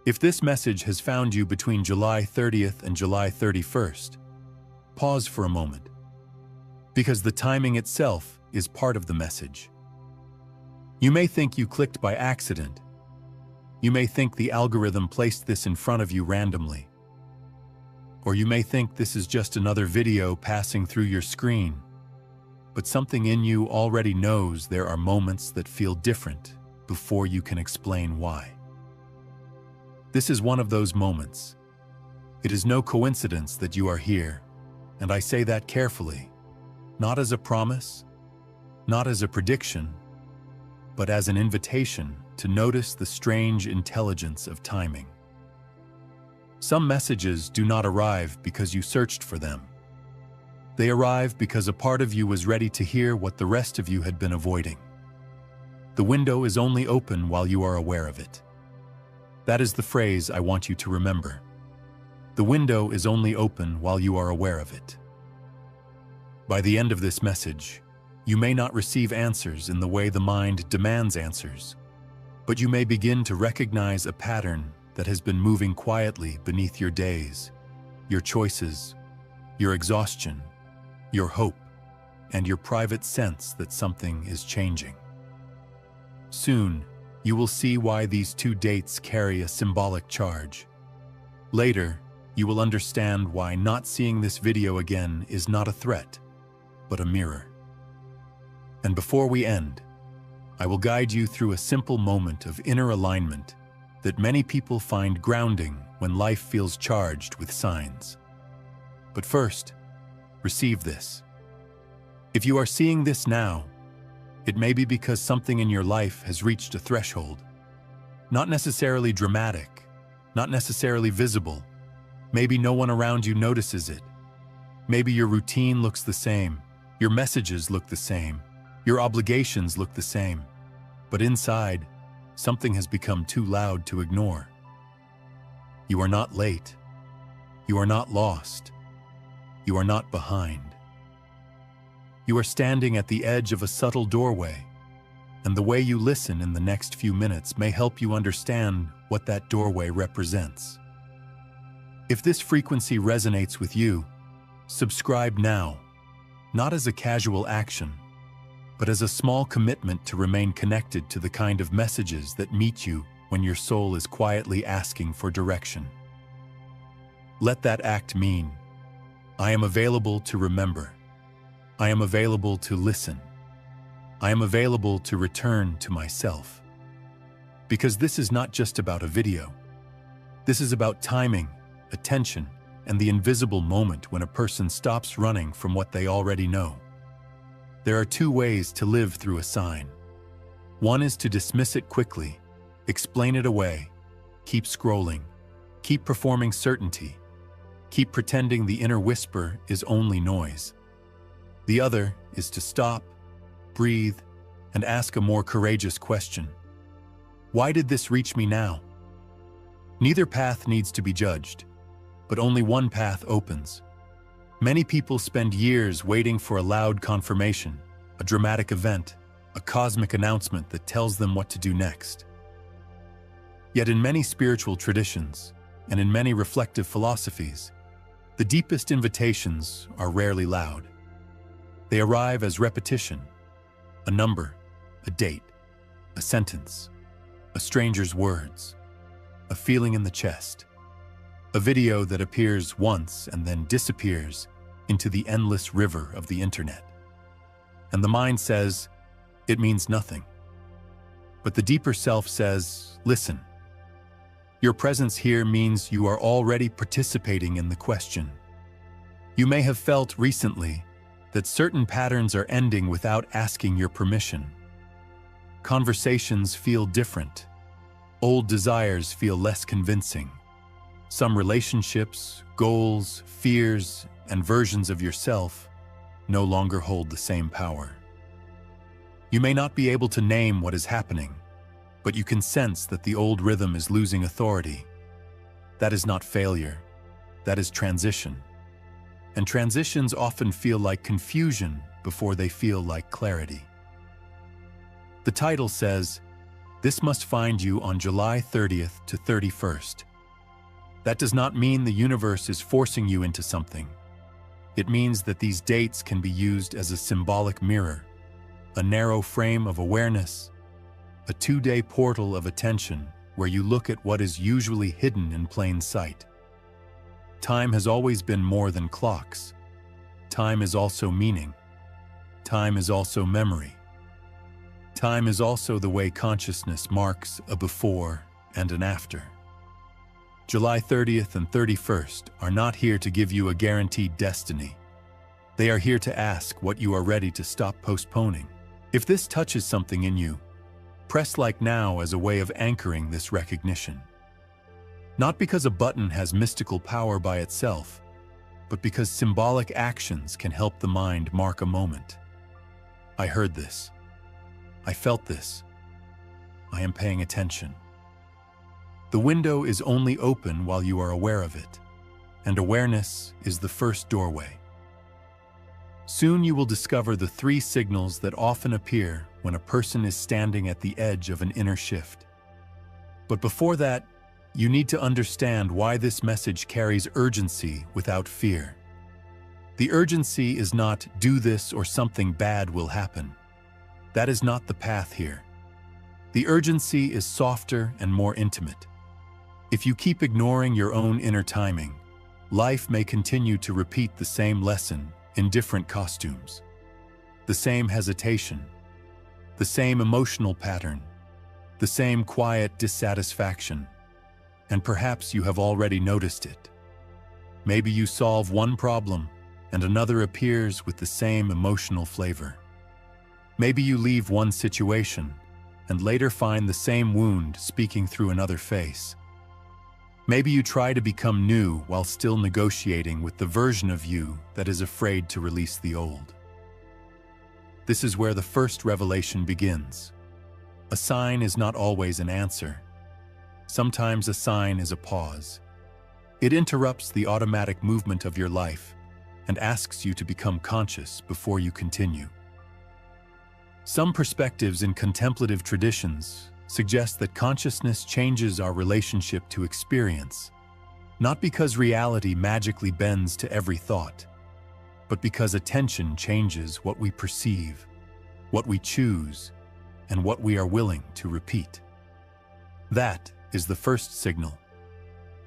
If this message has found you between July 30th and July 31st, pause for a moment, because the timing itself is part of the message. You may think you clicked by accident. You may think the algorithm placed this in front of you randomly. Or you may think this is just another video passing through your screen. But something in you already knows there are moments that feel different before you can explain why. This is one of those moments. It is no coincidence that you are here, and I say that carefully, not as a promise, not as a prediction, but as an invitation to notice the strange intelligence of timing. Some messages do not arrive because you searched for them. They arrive because a part of you was ready to hear what the rest of you had been avoiding. The window is only open while you are aware of it. That is the phrase I want you to remember. The window is only open while you are aware of it. By the end of this message, you may not receive answers in the way the mind demands answers, but you may begin to recognize a pattern that has been moving quietly beneath your days, your choices, your exhaustion, your hope, and your private sense that something is changing. Soon, you will see why these two dates carry a symbolic charge. Later, you will understand why not seeing this video again is not a threat, but a mirror. And before we end, I will guide you through a simple moment of inner alignment that many people find grounding when life feels charged with signs. But first, receive this. If you are seeing this now, it may be because something in your life has reached a threshold. Not necessarily dramatic, not necessarily visible. Maybe no one around you notices it. Maybe your routine looks the same, your messages look the same, your obligations look the same. But inside, something has become too loud to ignore. You are not late. You are not lost. You are not behind. You are standing at the edge of a subtle doorway, and the way you listen in the next few minutes may help you understand what that doorway represents. If this frequency resonates with you, subscribe now, not as a casual action, but as a small commitment to remain connected to the kind of messages that meet you when your soul is quietly asking for direction. Let that act mean, I am available to remember. I am available to listen. I am available to return to myself. Because this is not just about a video. This is about timing, attention, and the invisible moment when a person stops running from what they already know. There are two ways to live through a sign. One is to dismiss it quickly, explain it away, keep scrolling, keep performing certainty, keep pretending the inner whisper is only noise. The other is to stop, breathe, and ask a more courageous question. Why did this reach me now? Neither path needs to be judged, but only one path opens. Many people spend years waiting for a loud confirmation, a dramatic event, a cosmic announcement that tells them what to do next. Yet in many spiritual traditions, and in many reflective philosophies, the deepest invitations are rarely loud. They arrive as repetition, a number, a date, a sentence, a stranger's words, a feeling in the chest, a video that appears once and then disappears into the endless river of the internet. And the mind says, it means nothing. But the deeper self says, listen. Your presence here means you are already participating in the question. You may have felt recently that certain patterns are ending without asking your permission. Conversations feel different. Old desires feel less convincing. Some relationships, goals, fears, and versions of yourself no longer hold the same power. You may not be able to name what is happening, but you can sense that the old rhythm is losing authority. That is not failure. That is transition. And transitions often feel like confusion before they feel like clarity. The title says, This must find you on July 30th to 31st. That does not mean the universe is forcing you into something. It means that these dates can be used as a symbolic mirror, a narrow frame of awareness, a 2-day portal of attention where you look at what is usually hidden in plain sight. Time has always been more than clocks. Time is also meaning. Time is also memory. Time is also the way consciousness marks a before and an after. July 30th and 31st are not here to give you a guaranteed destiny. They are here to ask what you are ready to stop postponing. If this touches something in you, press like now as a way of anchoring this recognition. Not because a button has mystical power by itself, but because symbolic actions can help the mind mark a moment. I heard this. I felt this. I am paying attention. The window is only open while you are aware of it, and awareness is the first doorway. Soon you will discover the 3 signals that often appear when a person is standing at the edge of an inner shift. But before that, you need to understand why this message carries urgency without fear. The urgency is not, do this or something bad will happen. That is not the path here. The urgency is softer and more intimate. If you keep ignoring your own inner timing, life may continue to repeat the same lesson in different costumes. The same hesitation, the same emotional pattern, the same quiet dissatisfaction, and perhaps you have already noticed it. Maybe you solve one problem and another appears with the same emotional flavor. Maybe you leave one situation and later find the same wound speaking through another face. Maybe you try to become new while still negotiating with the version of you that is afraid to release the old. This is where the first revelation begins. A sign is not always an answer. Sometimes a sign is a pause. It interrupts the automatic movement of your life and asks you to become conscious before you continue. Some perspectives in contemplative traditions suggest that consciousness changes our relationship to experience, not because reality magically bends to every thought, but because attention changes what we perceive, what we choose, and what we are willing to repeat. That is the first signal.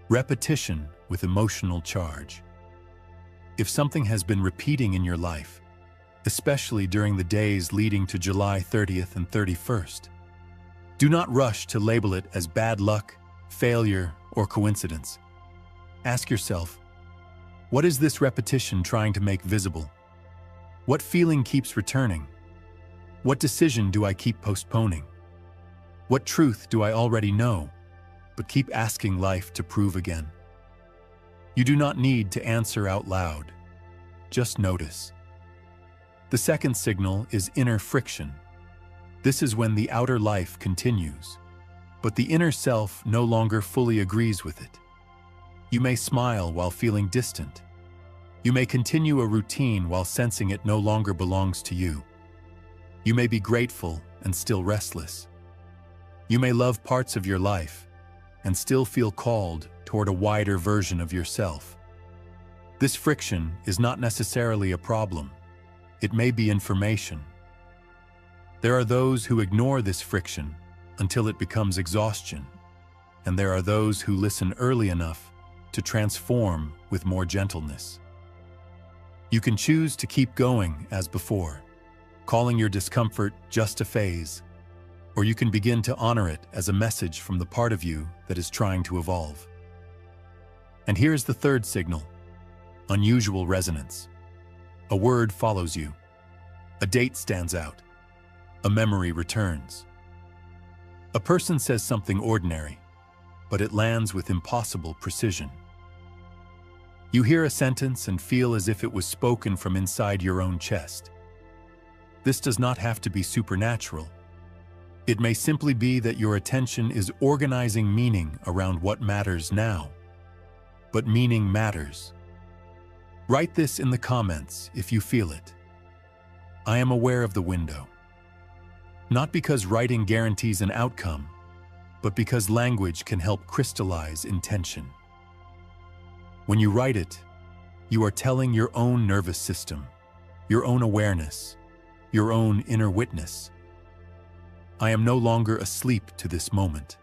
Repetition with emotional charge. If something has been repeating in your life, especially during the days leading to July 30th and 31st, do not rush to label it as bad luck, failure, or coincidence. Ask yourself, what is this repetition trying to make visible? What feeling keeps returning? What decision do I keep postponing? What truth do I already know, but keep asking life to prove again? You do not need to answer out loud. Just notice. The second signal is inner friction. This is when the outer life continues, but the inner self no longer fully agrees with it. You may smile while feeling distant. You may continue a routine while sensing it no longer belongs to you. You may be grateful and still restless. You may love parts of your life and still feel called toward a wider version of yourself. This friction is not necessarily a problem. It may be information. There are those who ignore this friction until it becomes exhaustion, and there are those who listen early enough to transform with more gentleness. You can choose to keep going as before, calling your discomfort just a phase, or you can begin to honor it as a message from the part of you that is trying to evolve. And here's the third signal: unusual resonance. A word follows you. A date stands out. A memory returns. A person says something ordinary, but it lands with impossible precision. You hear a sentence and feel as if it was spoken from inside your own chest. This does not have to be supernatural. It may simply be that your attention is organizing meaning around what matters now. But meaning matters. Write this in the comments if you feel it. I am aware of the window. Not because writing guarantees an outcome, but because language can help crystallize intention. When you write it, you are telling your own nervous system, your own awareness, your own inner witness, I am no longer asleep to this moment.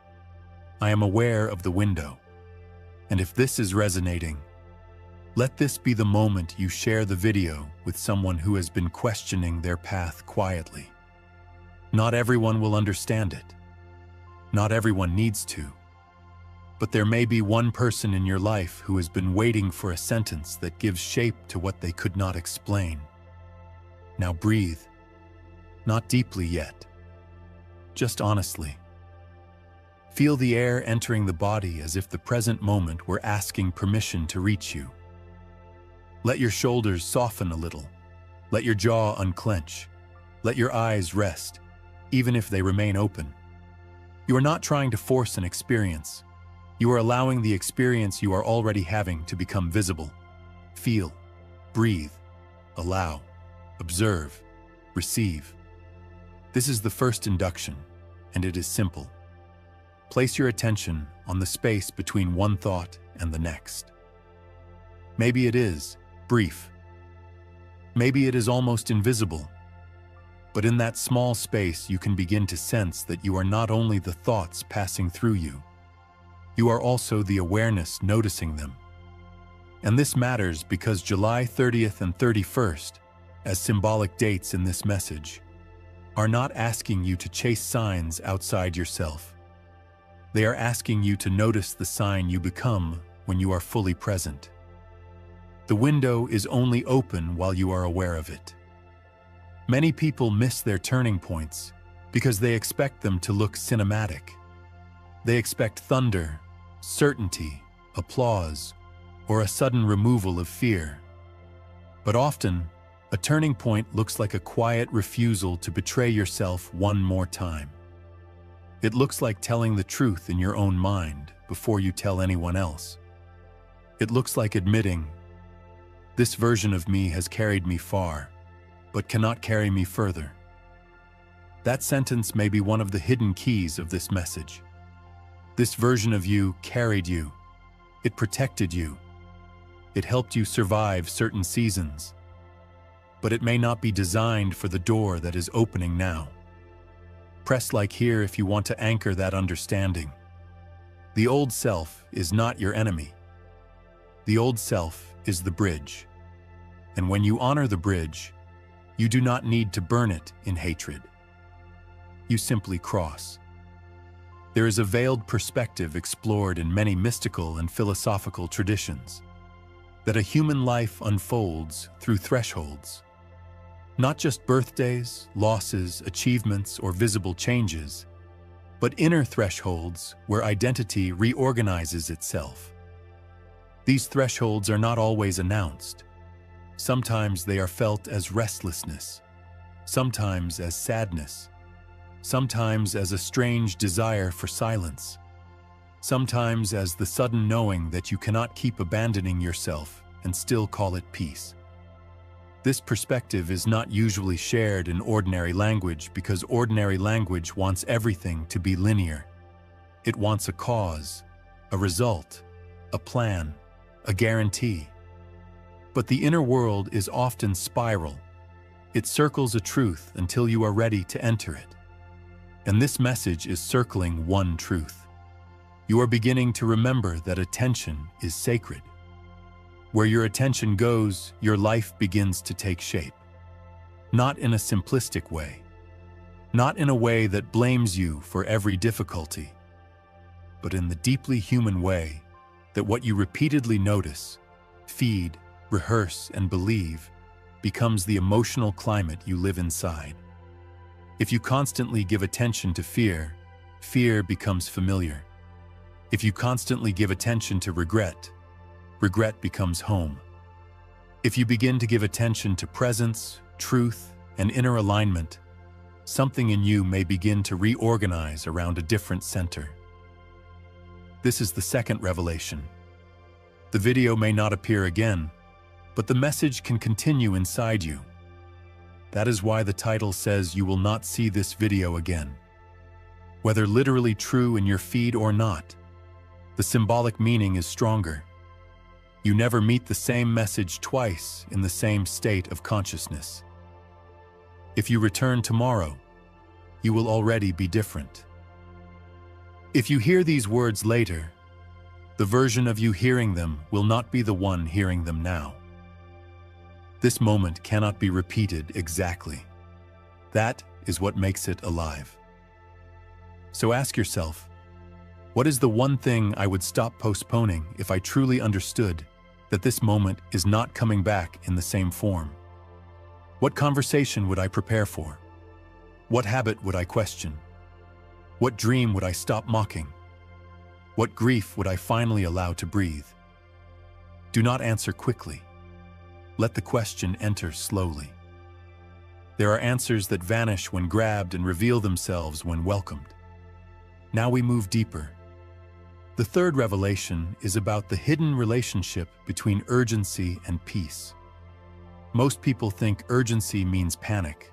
I am aware of the window. And if this is resonating, let this be the moment you share the video with someone who has been questioning their path quietly. Not everyone will understand it. Not everyone needs to. But there may be one person in your life who has been waiting for a sentence that gives shape to what they could not explain. Now breathe. Not deeply yet. Just honestly. Feel the air entering the body as if the present moment were asking permission to reach you. Let your shoulders soften a little. Let your jaw unclench. Let your eyes rest, even if they remain open. You are not trying to force an experience. You are allowing the experience you are already having to become visible. Feel, breathe, allow, observe, receive. This is the first induction, and it is simple. Place your attention on the space between one thought and the next. Maybe it is brief. Maybe it is almost invisible. But in that small space, you can begin to sense that you are not only the thoughts passing through you, you are also the awareness noticing them. And this matters because July 30th and 31st, as symbolic dates in this message, are not asking you to chase signs outside yourself. They are asking you to notice the sign you become when you are fully present. The window is only open while you are aware of it. Many people miss their turning points because they expect them to look cinematic. They expect thunder, certainty, applause, or a sudden removal of fear. But often, a turning point looks like a quiet refusal to betray yourself one more time. It looks like telling the truth in your own mind before you tell anyone else. It looks like admitting, "This version of me has carried me far, but cannot carry me further." That sentence may be one of the hidden keys of this message. This version of you carried you. It protected you. It helped you survive certain seasons. But it may not be designed for the door that is opening now. Press like here if you want to anchor that understanding. The old self is not your enemy. The old self is the bridge. And when you honor the bridge, you do not need to burn it in hatred. You simply cross. There is a veiled perspective explored in many mystical and philosophical traditions, that a human life unfolds through thresholds. Not just birthdays, losses, achievements, or visible changes, but inner thresholds where identity reorganizes itself. These thresholds are not always announced. Sometimes they are felt as restlessness, sometimes as sadness, sometimes as a strange desire for silence, sometimes as the sudden knowing that you cannot keep abandoning yourself and still call it peace. This perspective is not usually shared in ordinary language because ordinary language wants everything to be linear. It wants a cause, a result, a plan, a guarantee. But the inner world is often spiral. It circles a truth until you are ready to enter it. And this message is circling one truth. You are beginning to remember that attention is sacred. Where your attention goes, your life begins to take shape. Not in a simplistic way. Not in a way that blames you for every difficulty. But in the deeply human way that what you repeatedly notice, feed, rehearse, and believe becomes the emotional climate you live inside. If you constantly give attention to fear, fear becomes familiar. If you constantly give attention to regret, regret becomes home. If you begin to give attention to presence, truth, and inner alignment, something in you may begin to reorganize around a different center. This is the second revelation. The video may not appear again, but the message can continue inside you. That is why the title says you will not see this video again. Whether literally true in your feed or not, the symbolic meaning is stronger. You never meet the same message twice in the same state of consciousness. If you return tomorrow, you will already be different. If you hear these words later, the version of you hearing them will not be the one hearing them now. This moment cannot be repeated exactly. That is what makes it alive. So ask yourself, what is the one thing I would stop postponing if I truly understood that this moment is not coming back in the same form? What conversation would I prepare for? What habit would I question? What dream would I stop mocking? What grief would I finally allow to breathe? Do not answer quickly. Let the question enter slowly. There are answers that vanish when grabbed and reveal themselves when welcomed. Now we move deeper. The third revelation is about the hidden relationship between urgency and peace. Most people think urgency means panic,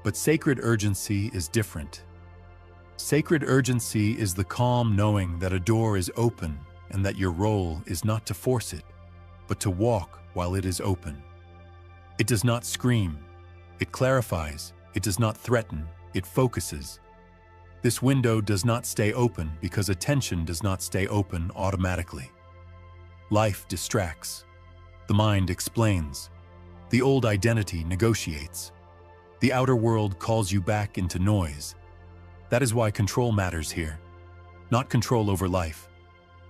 but sacred urgency is different. Sacred urgency is the calm knowing that a door is open and that your role is not to force it, but to walk while it is open. It does not scream, it clarifies, it does not threaten, it focuses. This window does not stay open because attention does not stay open automatically. Life distracts. The mind explains. The old identity negotiates. The outer world calls you back into noise. That is why control matters here. Not control over life.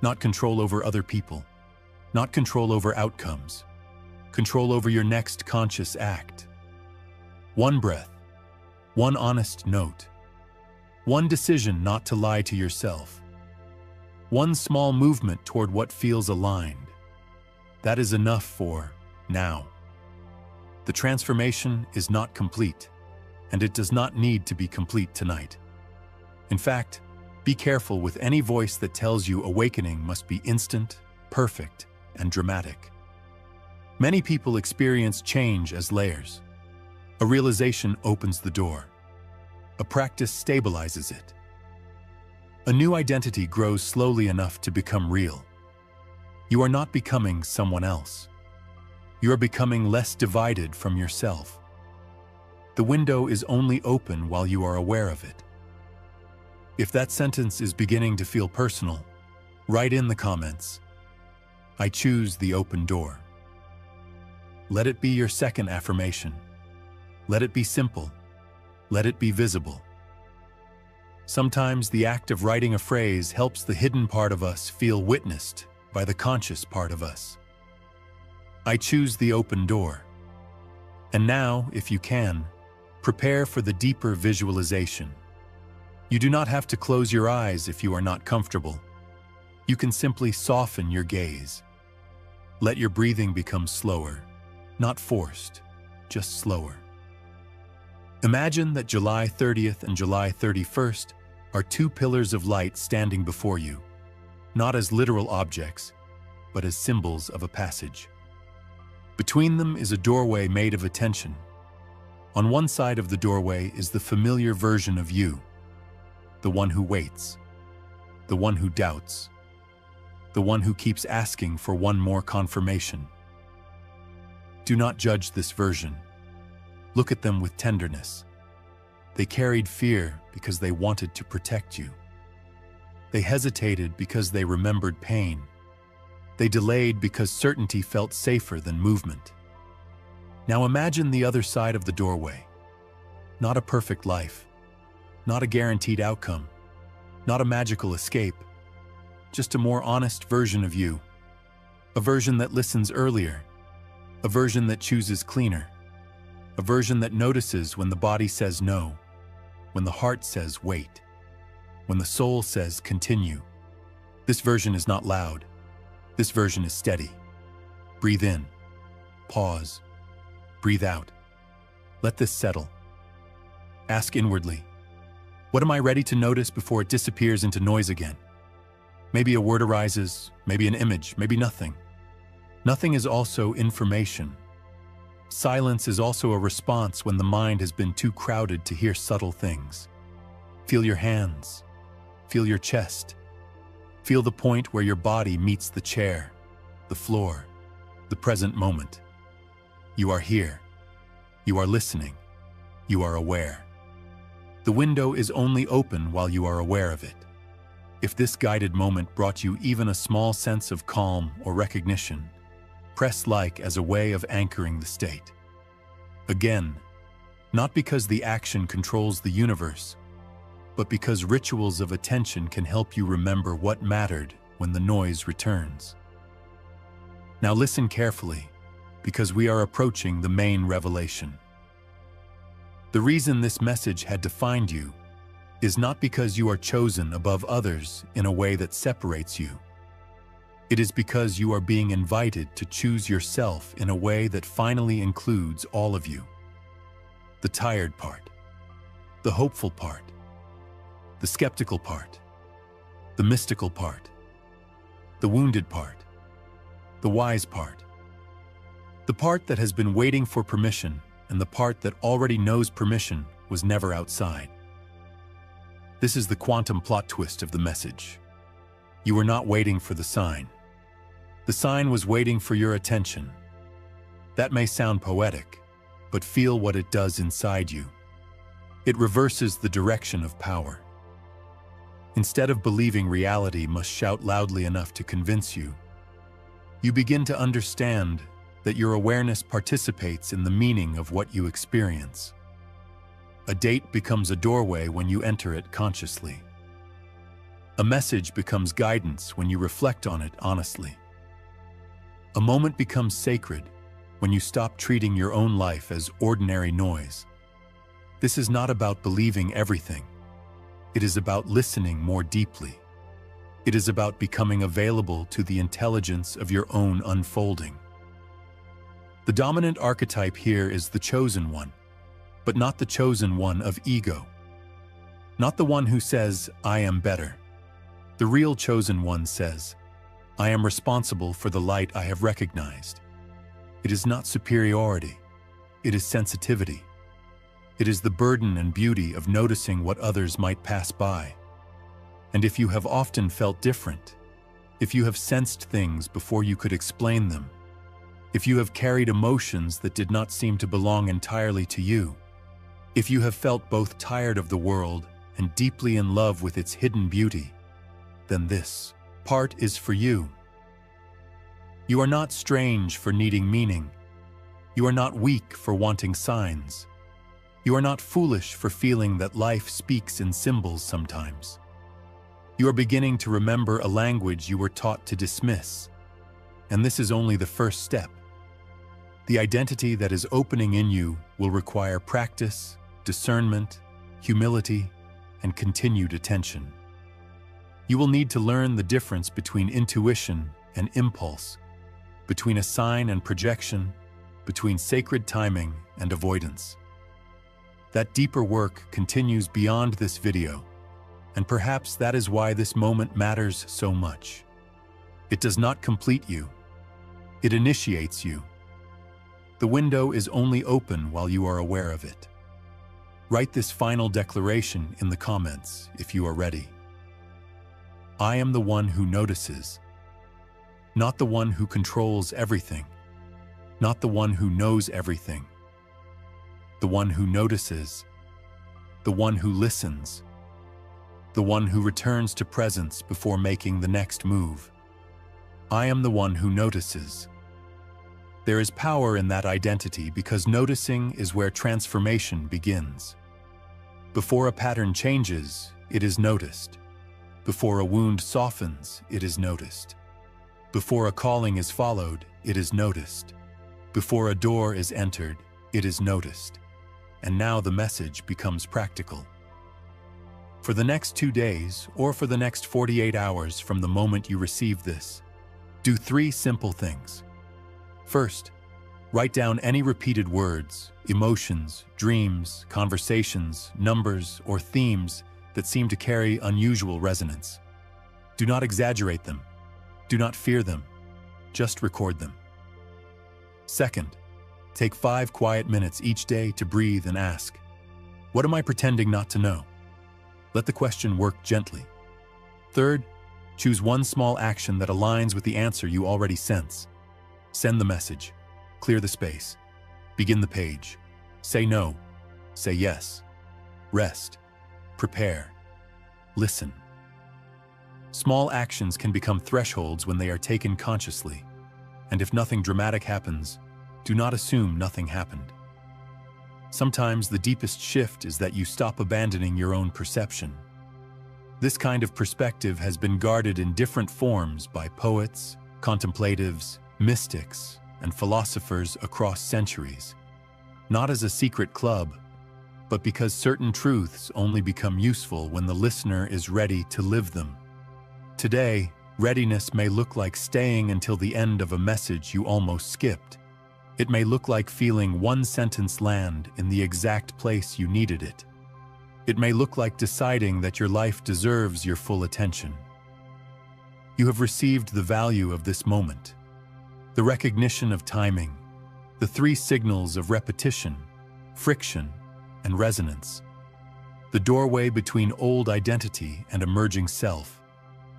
Not control over other people. Not control over outcomes. Control over your next conscious act. One breath. One honest note. One decision not to lie to yourself. One small movement toward what feels aligned. That is enough for now. The transformation is not complete, and it does not need to be complete tonight. In fact, be careful with any voice that tells you awakening must be instant, perfect, and dramatic. Many people experience change as layers. A realization opens the door. A practice stabilizes it. A new identity grows slowly enough to become real. You are not becoming someone else. You are becoming less divided from yourself. The window is only open while you are aware of it. If that sentence is beginning to feel personal, write in the comments, "I choose the open door." Let it be your second affirmation. Let it be simple. Let it be visible. Sometimes the act of writing a phrase helps the hidden part of us feel witnessed by the conscious part of us. I choose the open door. And now, if you can, prepare for the deeper visualization. You do not have to close your eyes if you are not comfortable. You can simply soften your gaze. Let your breathing become slower, not forced, just slower. Imagine that July 30th and July 31st are two pillars of light standing before you, not as literal objects, but as symbols of a passage. Between them is a doorway made of attention. On one side of the doorway is the familiar version of you, the one who waits, the one who doubts, the one who keeps asking for one more confirmation. Do not judge this version. Look at them with tenderness. They carried fear because they wanted to protect you. They hesitated because they remembered pain. They delayed because certainty felt safer than movement. Now imagine the other side of the doorway. Not a perfect life, not a guaranteed outcome, not a magical escape, just a more honest version of you. A version that listens earlier, a version that chooses cleaner, a version that notices when the body says no, when the heart says wait, when the soul says continue. This version is not loud. This version is steady. Breathe in, pause, breathe out. Let this settle. Ask inwardly, what am I ready to notice before it disappears into noise again? Maybe a word arises, maybe an image, maybe nothing. Nothing is also information. Silence is also a response when the mind has been too crowded to hear subtle things. Feel your hands. Feel your chest. Feel the point where your body meets the chair, the floor, the present moment. You are here. You are listening. You are aware. The window is only open while you are aware of it. If this guided moment brought you even a small sense of calm or recognition, press like as a way of anchoring the state. Again, not because the action controls the universe, but because rituals of attention can help you remember what mattered when the noise returns. Now listen carefully, because we are approaching the main revelation. The reason this message had to find you is not because you are chosen above others in a way that separates you. It is because you are being invited to choose yourself in a way that finally includes all of you. The tired part, the hopeful part, the skeptical part, the mystical part, the wounded part, the wise part, the part that has been waiting for permission, and the part that already knows permission was never outside. This is the quantum plot twist of the message. You were not waiting for the sign. The sign was waiting for your attention. That may sound poetic, but feel what it does inside you. It reverses the direction of power. Instead of believing reality must shout loudly enough to convince you, you begin to understand that your awareness participates in the meaning of what you experience. A date becomes a doorway when you enter it consciously. A message becomes guidance when you reflect on it honestly. A moment becomes sacred when you stop treating your own life as ordinary noise. This is not about believing everything. It is about listening more deeply. It is about becoming available to the intelligence of your own unfolding. The dominant archetype here is the chosen one, but not the chosen one of ego. Not the one who says, "I am better." The real chosen one says, "I am responsible for the light I have recognized." It is not superiority. It is sensitivity. It is the burden and beauty of noticing what others might pass by. And if you have often felt different, if you have sensed things before you could explain them, if you have carried emotions that did not seem to belong entirely to you, if you have felt both tired of the world and deeply in love with its hidden beauty, then this part is for you. You are not strange for needing meaning. You are not weak for wanting signs. You are not foolish for feeling that life speaks in symbols sometimes. You are beginning to remember a language you were taught to dismiss, and this is only the first step. The identity that is opening in you will require practice, discernment, humility, and continued attention. You will need to learn the difference between intuition and impulse, between a sign and projection, between sacred timing and avoidance. That deeper work continues beyond this video, and perhaps that is why this moment matters so much. It does not complete you. It initiates you. The window is only open while you are aware of it. Write this final declaration in the comments if you are ready. I am the one who notices, not the one who controls everything, not the one who knows everything. The one who notices, the one who listens, the one who returns to presence before making the next move. I am the one who notices. There is power in that identity because noticing is where transformation begins. Before a pattern changes, it is noticed. Before a wound softens, it is noticed. Before a calling is followed, it is noticed. Before a door is entered, it is noticed. And now the message becomes practical. For the next 2 days, or for the next 48 hours from the moment you receive this, do 3 simple things. First, write down any repeated words, emotions, dreams, conversations, numbers, or themes that seem to carry unusual resonance. Do not exaggerate them. Do not fear them. Just record them. Second, Take 5 quiet minutes each day to breathe and ask, what am I pretending not to know? Let the question work gently. Third, choose one small action that aligns with the answer you already sense. Send the message. Clear the space. Begin the page. Say no. Say yes. Rest. Prepare. Listen. Small actions can become thresholds when they are taken consciously. And if nothing dramatic happens, do not assume nothing happened. Sometimes the deepest shift is that you stop abandoning your own perception. This kind of perspective has been guarded in different forms by poets, contemplatives, mystics, and philosophers across centuries. Not as a secret club, but because certain truths only become useful when the listener is ready to live them. Today, readiness may look like staying until the end of a message you almost skipped. It may look like feeling one sentence land in the exact place you needed it. It may look like deciding that your life deserves your full attention. You have received the value of this moment. The recognition of timing, the 3 signals of repetition, friction, and resonance, the doorway between old identity and emerging self,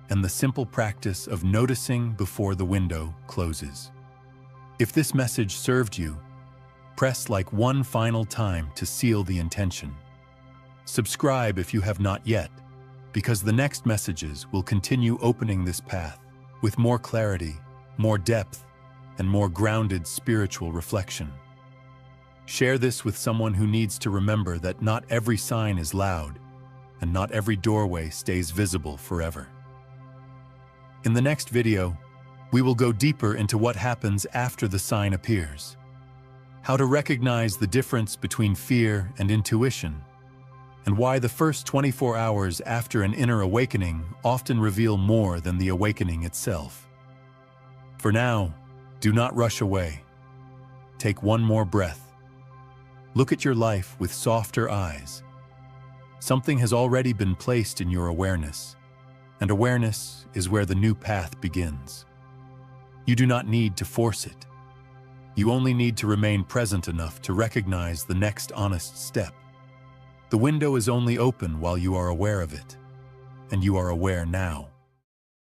and the simple practice of noticing before the window closes. If this message served you, press like one final time to seal the intention. Subscribe if you have not yet, because the next messages will continue opening this path with more clarity, more depth, and more grounded spiritual reflection. Share this with someone who needs to remember that not every sign is loud, and not every doorway stays visible forever. In the next video, we will go deeper into what happens after the sign appears, how to recognize the difference between fear and intuition, and why the first 24 hours after an inner awakening often reveal more than the awakening itself. For now, do not rush away. Take one more breath. Look at your life with softer eyes. Something has already been placed in your awareness, and awareness is where the new path begins. You do not need to force it. You only need to remain present enough to recognize the next honest step. The window is only open while you are aware of it, and you are aware now.